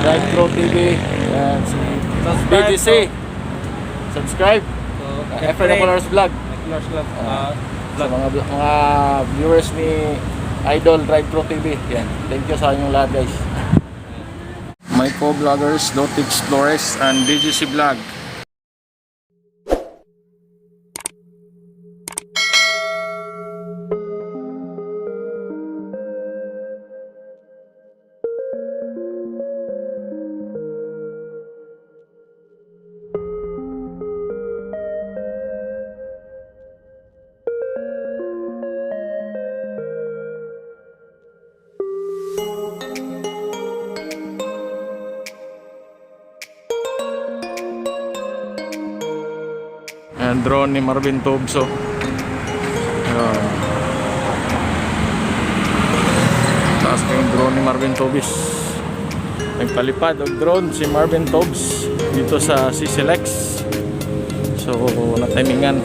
Drive Pro TV, and si BGC. Subscribe. Colors Vlog. Sa mga viewers ni Idol Drive Pro TV. Yan. Thank you sa inyong lahat, guys. My co-vloggers, Lite Explorers, and BGC Vlog. And drone ni Marvin Tobso. Taas ko yung drone ni Marvin Tobis. Nagpalipad og drone si Marvin Tobs dito sa Cclex. So natimingan,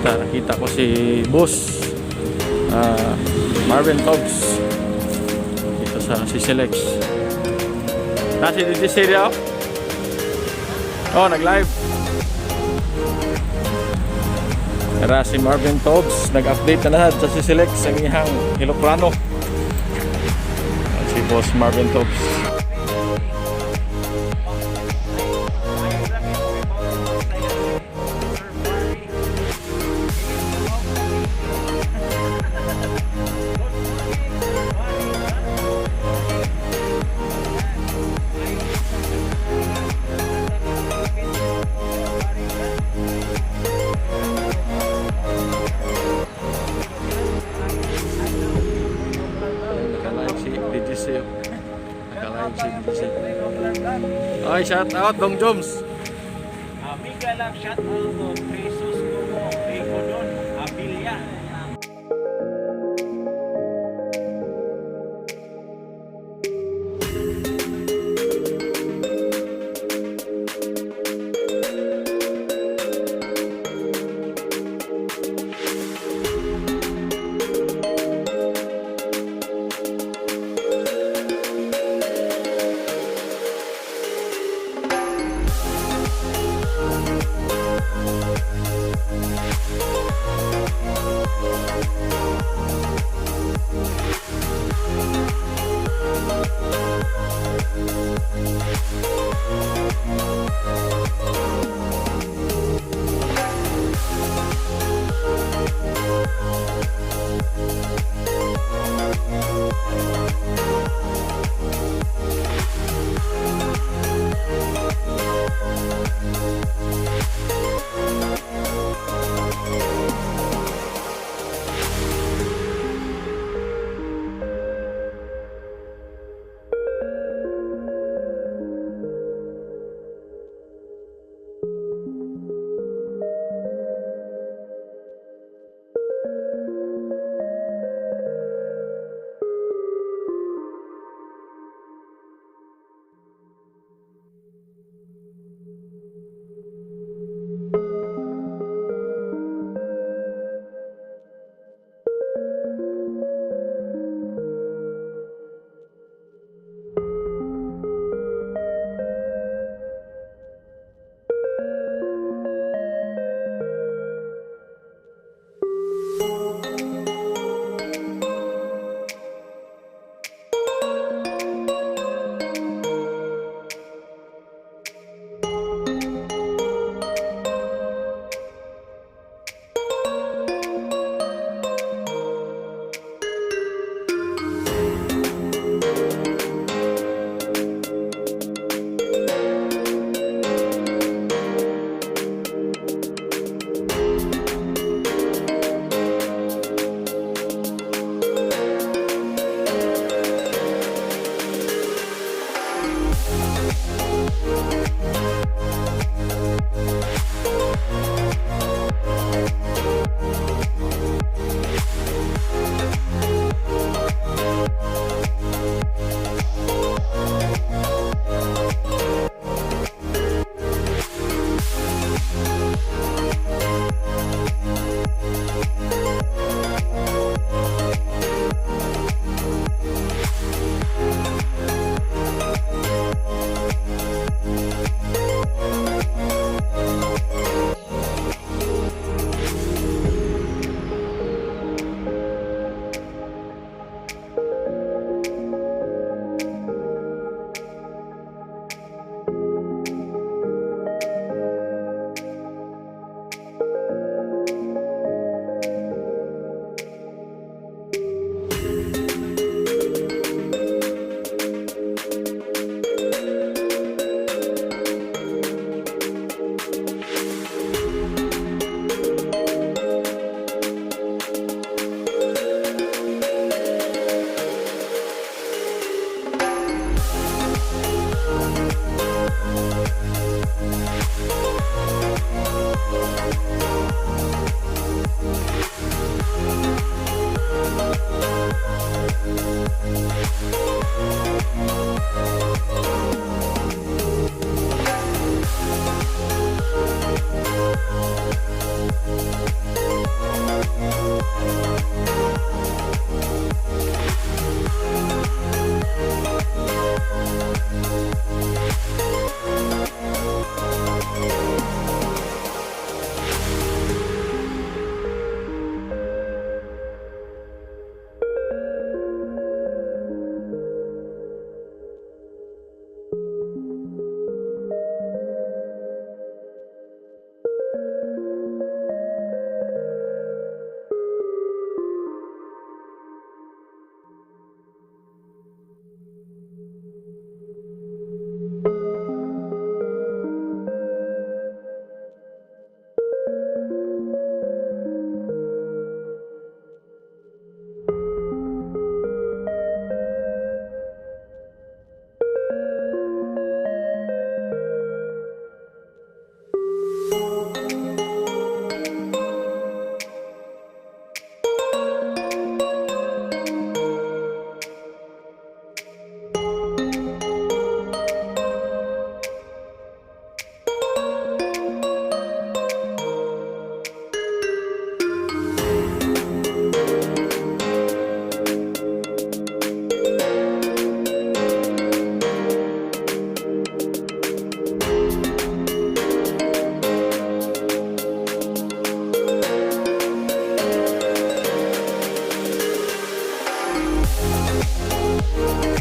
nakita ko si boss Marvin Tobs dito sa Cclex. Nasi dito siya. Oh, nag-live. Tara, si Marvin Tobs nag-update na lahat sa Cclex ang ihang Iloprano. Si boss Marvin Tobs. Ay, shout out Dong Joms. Mega love shout out to Jesus Kumo, Econon, Abilia. Bye.